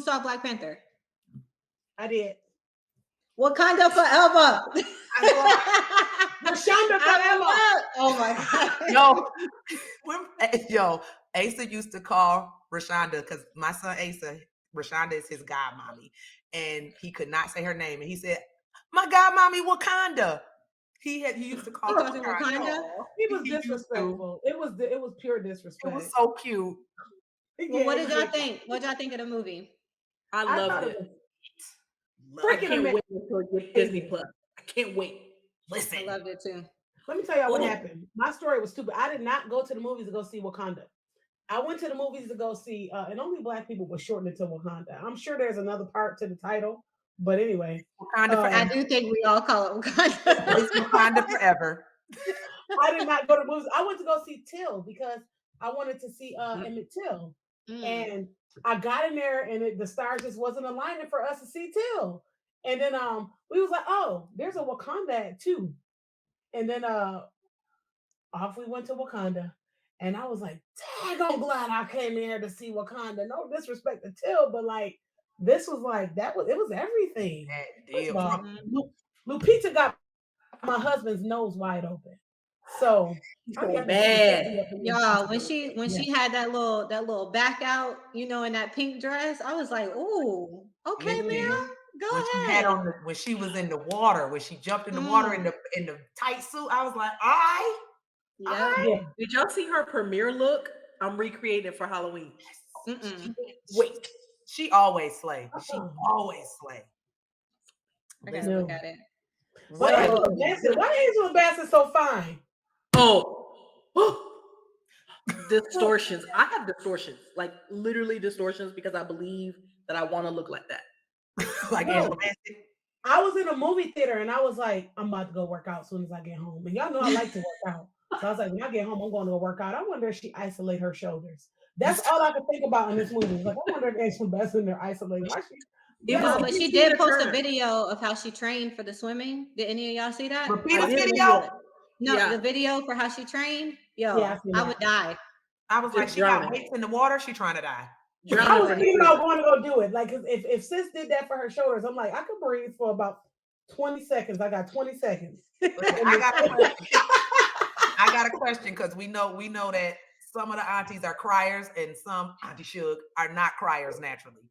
saw Black Panther? I did. Wakanda Forever. Wakanda Forever. Oh my God. Yo, Asa used to call Rashonda because my son Asa, Rashonda is his godmommy, and he could not say her name, and he said, "My godmommy Wakanda." He used to call her Wakanda. He was disrespectful. It was pure disrespect. It was so cute. Well, what did y'all think? What y'all think of the movie? I loved it. I can't wait until it gets Disney Plus. I can't wait. Listen, I loved it too. Let me tell y'all what happened. My story was stupid. I did not go to the movies to go see Wakanda. I went to the movies to go see, and only Black people were shortened it to Wakanda. I'm sure there's another part to the title, but anyway. Wakanda Forever. I do think we all call it Wakanda. It's Wakanda Forever. I did not go to movies. I went to go see Till because I wanted to see Emmett Till. And I got in there and the stars just wasn't aligning for us to see Till. And then we was like, oh, there's a Wakanda too. And then off we went to Wakanda. And I was like, dang, I'm glad I came here to see Wakanda. No disrespect to Till, but like this was like it was everything. Lupita got my husband's nose wide open. So bad. Y'all, when she had that little back out, in that pink dress, I was like, "Ooh, okay, ma'am, go ahead." When she was in the water, when she jumped in the water in the tight suit, I was like, "All right." Yeah. Did y'all see her premiere look? I'm recreating for Halloween. Wait, she always slay. She always slay. I gotta look at it. Why Angela Bassett so fine? Distortions. I have distortions, like literally distortions, because I believe that I want to look like that. Like Angela Bassett. I was in a movie theater and I was like, I'm about to go work out as soon as I get home. And y'all know I like to work out. So I was like, when I get home, I'm going to go work out. I wonder if she isolate her shoulders. That's all I could think about in this movie. Like, I wonder if Angela Bassett in there isolated. But she did post a video of how she trained for the swimming. Did any of y'all see that? Lupita's video? No, the video for how she trained. I would die. I was like, she got weights in the water. She trying to die. I was thinking about going to go do it. Like, if sis did that for her shoulders, I'm like, I could breathe for about 20 seconds. I got 20 seconds. I got a question because we know that some of the aunties are criers and some Auntie Shug are not criers naturally.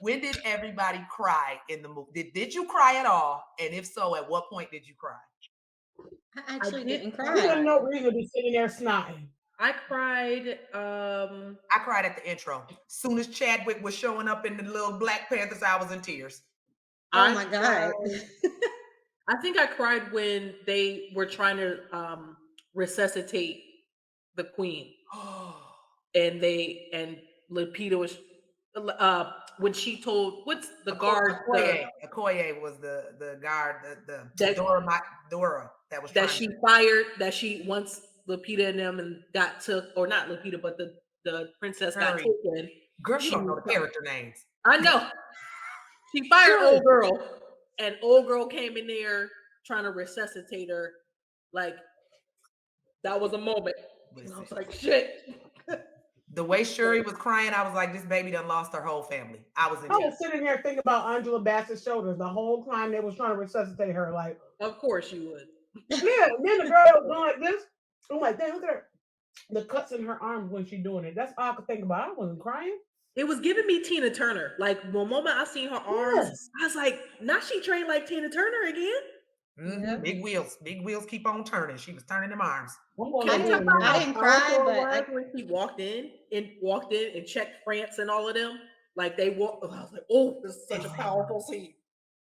When did everybody cry in the movie? Did you cry at all? And if so, at what point did you cry? I actually didn't cry. We had no reason to be sitting there snotting. I cried. I cried at the intro. Soon as Chadwick was showing up in the little Black Panthers, I was in tears. Oh my God. I think I cried when they were trying to resuscitate the queen. And Lupita was when she told what's the guard Okoye was the guard, Dora that was that she fired, that she once Lupita and them and got took, or not Lupita, but the princess got taken. Girl, you don't know the character names. I know. She fired old girl, and old girl came in there trying to resuscitate her. Like, that was a moment. And I was like, shit. The way Shuri was crying, I was like, this baby done lost her whole family. I was sitting here thinking about Angela Bassett's shoulders the whole time they was trying to resuscitate her. Like, of course you would. Yeah, then the girl was going like this. I'm like, damn, look at her. The cuts in her arms when she's doing it. That's all I could think about. I wasn't crying. It was giving me Tina Turner. Like, the moment I seen her arms, I was like, now she trained like Tina Turner again. Mm-hmm. Big wheels keep on turning. She was turning them arms. I didn't cry, but when she walked in and checked France and all of them, like they walked. I was like, oh, this is such a powerful scene.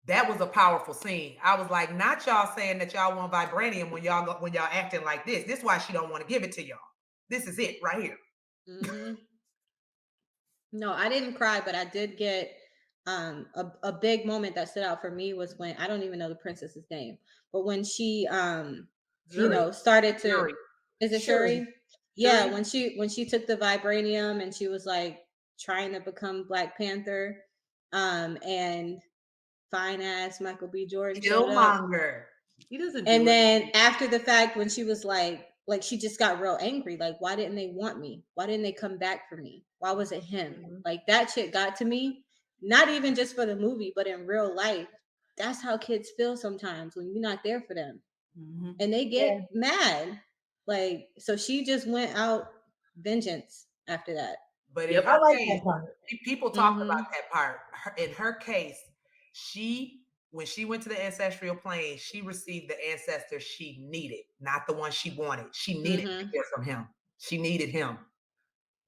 That was a powerful scene. I was like, not y'all saying that y'all want vibranium when y'all acting like this. This is why she don't want to give it to y'all. This is it right here. Mm-hmm. No, I didn't cry, but I did get a big moment that stood out for me was when, I don't even know the princess's name, but when she started to Shuri. Is it Shuri? Yeah, when she took the vibranium and she was like trying to become Black Panther, and fine ass Michael B. Jordan Killmonger. He doesn't. And then after the fact, when she was like she just got real angry. Like, why didn't they want me? Why didn't they come back for me? Why was it him? Like, that shit got to me. not even just for the movie, but in real life, that's how kids feel sometimes when you're not there for them. Mhm. And they get mad. Like, so she just went out vengeance after that. But in Yep. I her like case, that part. people talked about that part. In her case, when she went to the ancestral plane, she received the ancestor she needed, not the one she wanted. She needed to hear from him. She needed him.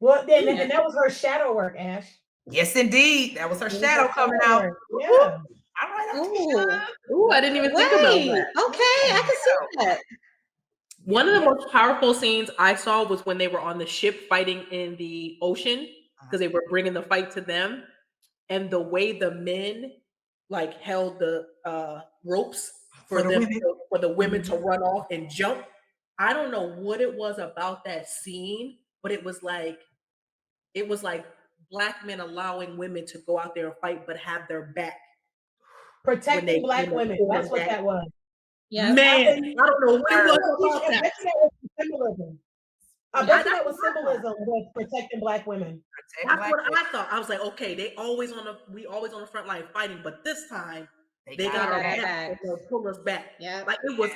Well, then, Yeah. and that was her shadow work, Ash. Yes, indeed. That was her It was shadow her coming shadow out. work. Woo-hoo. Yeah. All right, Oh, Ooh, I didn't even think about wait. that. Okay, I can see that. One of the Yeah. most powerful scenes I saw was when they were on the ship fighting in the ocean because they were bringing the fight to them, and the way the men like held the ropes For the women. for the women to run off and jump. I don't know what it was about that scene, but it was like black men allowing women to go out there and fight, but have their back Protecting when black they women. pull That's them what back. that was. Yeah. Man, I I don't know what it was about I that. bet you that was symbolism. I bet you that was symbolism with protecting black women. That's what I thought. I was like, okay, we always on the front line fighting, but this time they got our back and they'll pull us back. Yeah. Like it was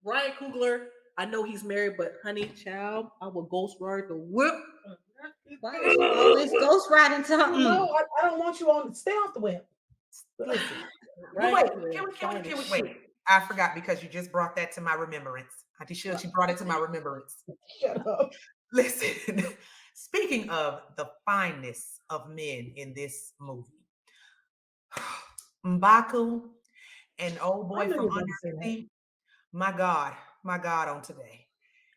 Ryan Coogler. I know he's married, but honey, child, I will ghost ride the whip. Why is you always ghost riding something? No, I don't want you on. Stay off the whip. Listen, But Ryan wait, Coogler, can we wait? I forgot because you just brought that to my remembrance. Auntie Sheila, she brought it to my remembrance. Shut up. Listen, speaking of the fineness of men in this movie, M'Baku and old I boy knew from you were Under going to say the that. Sea, my God on today.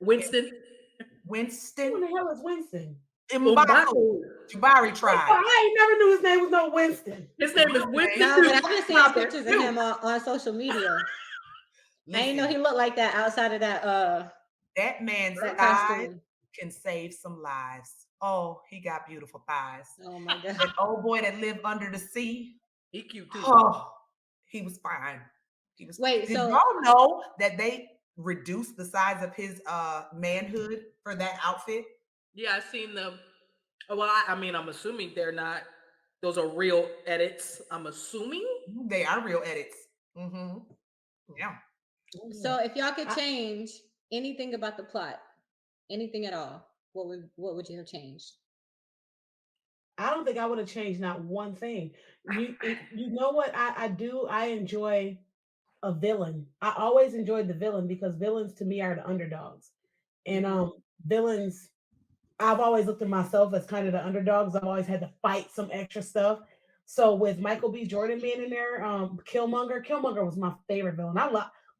Winston. Who Winston the hell is Winston? M'Baku, Jabari tribe. I ain't never knew his name was no Winston. His name is Winston. No, but I've been seeing Out there pictures of too. him on social media. I didn't know Listen, he looked like that outside of that that man's that thighs costume. can save some lives. Oh, he got beautiful thighs. Oh my god. That old boy that lived under the sea. He cute too. Oh, he was fine. He was. Wait, Did so y'all know that they reduced the size of his manhood for that outfit? Yeah, I've seen them. Well, I mean, I'm assuming they're not. Those are real edits. I'm assuming. They are real edits. Mm-hmm. Yeah. so if y'all could change anything about the plot, anything at all, what would you have changed? I don't think I would have changed not one thing. You know what I do? I enjoy a villain. I always enjoyed the villain because villains to me are the underdogs. And villains, I've always looked at myself as kind of the underdogs. I've always had to fight some extra stuff. So with Michael B. Jordan being in there, Killmonger was my favorite villain.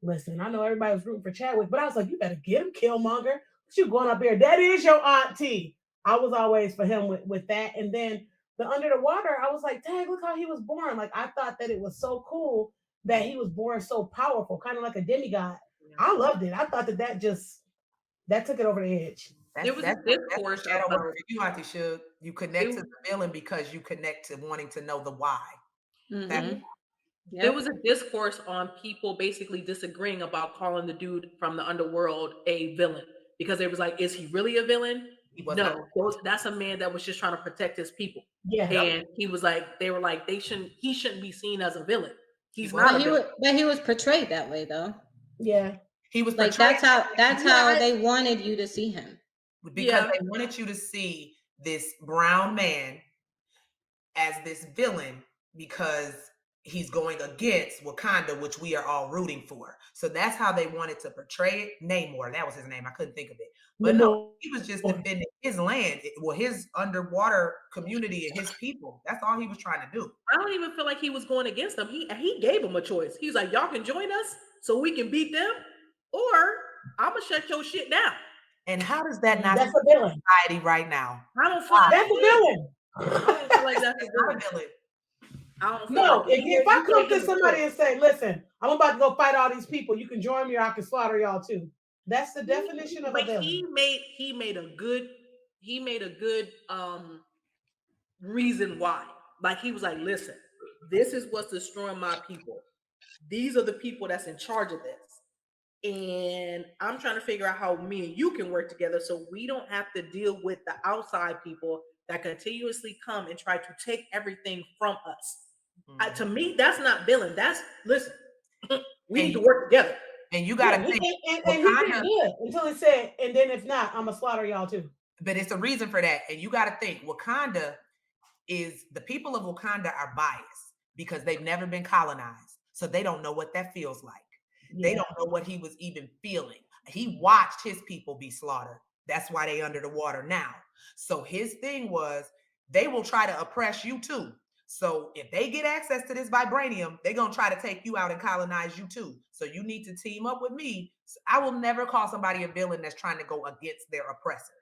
Listen, I know everybody was rooting for Chadwick, but I was like, you better get him, Killmonger. What you going up there? That is your auntie. I was always for him with that. And then the Under the Water, I was like, dang, look how he was born. Like I thought that it was so cool that he was born so powerful, kind of like a demigod. I loved it. I thought that took it over the edge. There was a discourse shadow about work for you, Auntie Shug. You connect to the villain because you connect to wanting to know the why. Mm-hmm. There was a discourse on people basically disagreeing about calling the dude from the underworld a villain because it was like, is he really a villain? He was No, that's a man that was just trying to protect his people. Yeah. And he was like, they were like, he shouldn't be seen as a villain. He's But not a villain. but he was portrayed that way though. Yeah. He was Like portrayed that's how they wanted you to see him. because they wanted you to see this brown man as this villain because he's going against Wakanda, which we are all rooting for. So that's how they wanted to portray it. Namor, that was his name. I couldn't think of it. But no, he was just defending his land, his underwater community and his people. That's all he was trying to do. I don't even feel like he was going against them. He gave them a choice. He's like, y'all can join us so we can beat them, or I'm gonna shut your shit down. And how does that not That's a villain society right now? I don't feel like that's a villain. I don't feel like that's a villain. I don't feel No, like if I come to somebody and say, listen, I'm about to go fight all these people, you can join me or I can slaughter y'all too. That's the definition of a villain. He made a good reason why. Like he was like, listen, this is what's destroying my people. These are the people that's in charge of this. And I'm trying to figure out how me and you can work together so we don't have to deal with the outside people that continuously come and try to take everything from us. To Mhm. me, that's not villain. That's listen. We need And to work together. you Yeah, gotta think and he did Wakanda, good until he said, and then if not, I'm gonna slaughter y'all too. but it's a reason for that. And you gotta think Wakanda is the people of Wakanda are biased because they've never been colonized. So they don't know what that feels like. They Yeah. don't know what he was even feeling. He watched his people be slaughtered. That's why they under the water now. So his thing was they will try to oppress you too. So if they get access to this vibranium, they're gonna try to take you out and colonize you too. So you need to team up with me. So I will never call somebody a villain that's trying to go against their oppressor.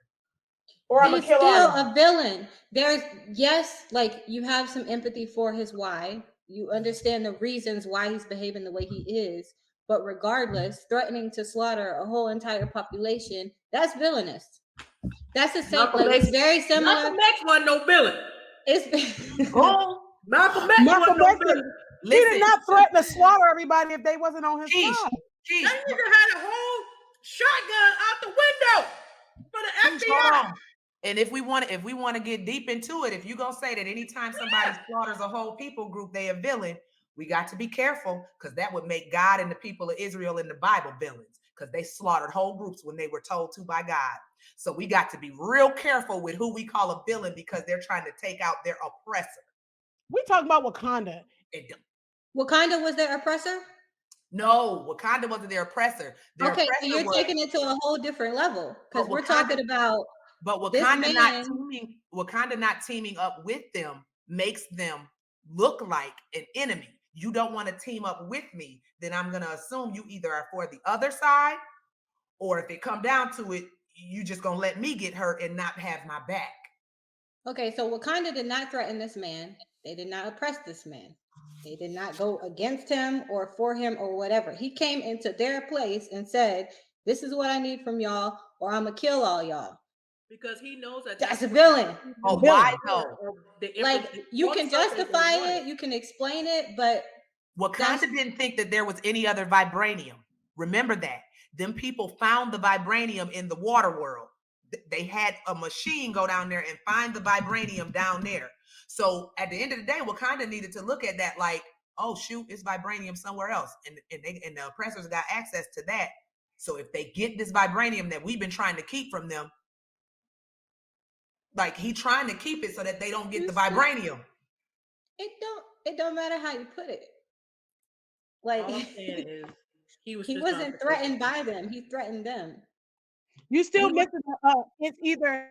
Or I'm gonna He's kill all still y'all. a villain. There's yes, like you have some empathy for his why. You understand the reasons why he's behaving the way he is. But regardless, threatening to slaughter a whole entire population, that's villainous. That's the same, Malcolm like X. it's very similar. Malcolm X wasn't no villain. It's Oh, Malcolm X Malcolm wasn't no X villain. he did Listen, not threaten to slaughter everybody if they wasn't on his Keish, side. Keish, That nigga had a whole shotgun out the window for Keish, the hold FBI. on. And if we want to get deep into it, if you're gonna say that anytime somebody slaughters a whole people group, they a villain, we got to be careful because that would make God and the people of Israel in the Bible villains because they slaughtered whole groups when they were told to by God. So we got to be real careful with who we call a villain because they're trying to take out their oppressor. We talking about Wakanda. And Wakanda was their oppressor. no, Wakanda wasn't their oppressor. Their Okay, so oppressor you're was, taking it to a whole different level but because we're talking about this man. Wakanda not teaming up with them makes them look like an enemy. You don't want to team up with me, then I'm gonna assume you either are for the other side, or if it come down to it, you just gonna let me get hurt and not have my back. Okay, so Wakanda did not threaten this man. They did not oppress this man. They did not go against him or for him or whatever. He came into their place and said, "This is what I need from y'all, or I'm gonna kill all y'all." Because he knows that That's that's a what he villain. Oh, knew why Villain. though? Like you one can subject they justify wanted. it, you can explain it, but Wakanda didn't think that there was any other vibranium. Remember that. Them people found the vibranium in the water world. They had a machine go down there and find the vibranium down there. So at the end of the day, Wakanda needed to look at that like, oh shoot, it's vibranium somewhere else. And the oppressors got access to that. So if they get this vibranium that we've been trying to keep from them, like he trying to keep it so that they don't get the vibranium. it don't matter how you put it. All I'm Like saying is he was he just trying to wasn't protect threatened them. by them. He threatened them. You still He was- missing it's either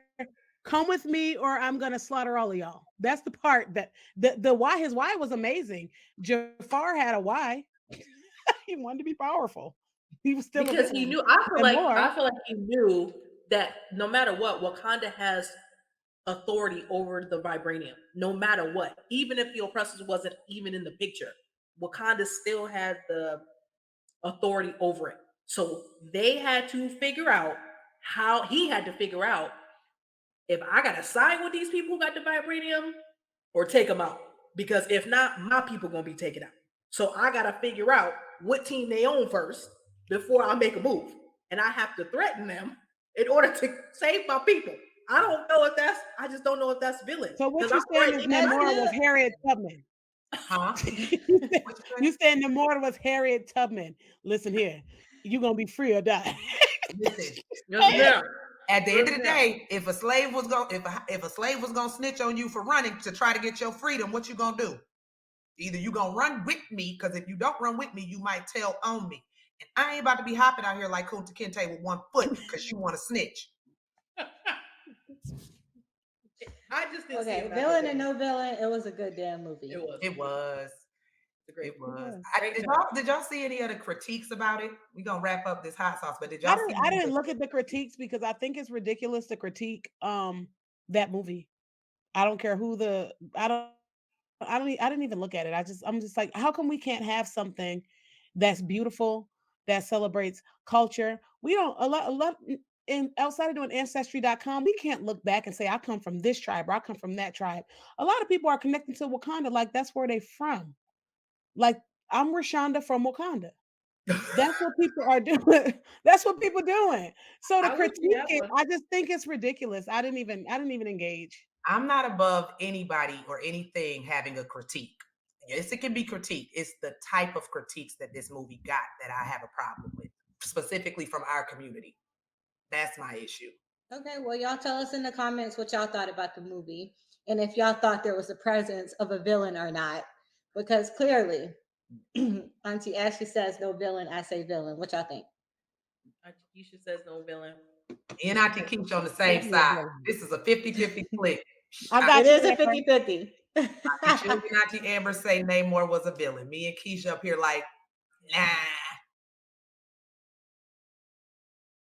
come with me or I'm gonna slaughter all of y'all. That's the part that the why his why was amazing. Jafar had a why. He wanted to be powerful. He was still a because he villain. knew. And more. I feel like he knew that no matter what, Wakanda has authority over the vibranium. No matter what, even if the oppressors wasn't even in the picture, Wakanda still had the authority over it. So they had to figure out how he had to figure out if I got to side with these people who got the vibranium or take them out. Because if not, my people gonna be taken out. So I gotta figure out what team they own first before I make a move. And I have to threaten them in order to save my people. I don't know if that's I just don't know if that's villain. So what Because you're I'm saying is threatening That's Namora the was Harriet Tubman. Huh? You saying Namora was Harriet Tubman. Listen here, you're gonna be free or die. Listen, yes, ma'am. at the end of the Yeah. day, if a slave was going if a slave was gonna snitch on you for running to try to get your freedom, what you gonna do? Either you gonna run with me, because if you don't run with me, you might tell on me. And I ain't about to be hopping out here like Kunta Kinte with 1 foot because you want to snitch. I just didn't see okay, him as a villain and no villain. It was a good damn movie. It was. It was. It's a great. It was. Great Did y'all see any other critiques about it? We gonna wrap up this hot sauce, but did I y'all see? didn't look at the critiques because I think it's ridiculous to critique that movie. I don't care who the I didn't even look at it. I'm just like, how come we can't have something that's beautiful, that celebrates culture? We don't a lot in outside of doing ancestry.com, we can't look back and say I come from this tribe or I come from that tribe. A lot of people are connecting to Wakanda like that's where they from. Like I'm Rashonda from Wakanda. That's what people are doing. That's what people doing. So to I wish we critique had it, one. I just think it's ridiculous. I didn't even engage. I'm not above anybody or anything having a critique. Yes, it can be critique. It's the type of critiques that this movie got that I have a problem with, specifically from our community. That's my issue. Okay, well, y'all tell us in the comments what y'all thought about the movie and if y'all thought there was a presence of a villain or not. Because clearly, Auntie Ashley says no villain, I say villain. What y'all think? Keisha says no villain. Me and Auntie Keisha on the same Definitely a side. villain. This is a 50-50 split. I It got you, is a Amber. 50-50. Auntie Sugar and Auntie Amber say Namor was a villain. Me and Keisha up here like, nah.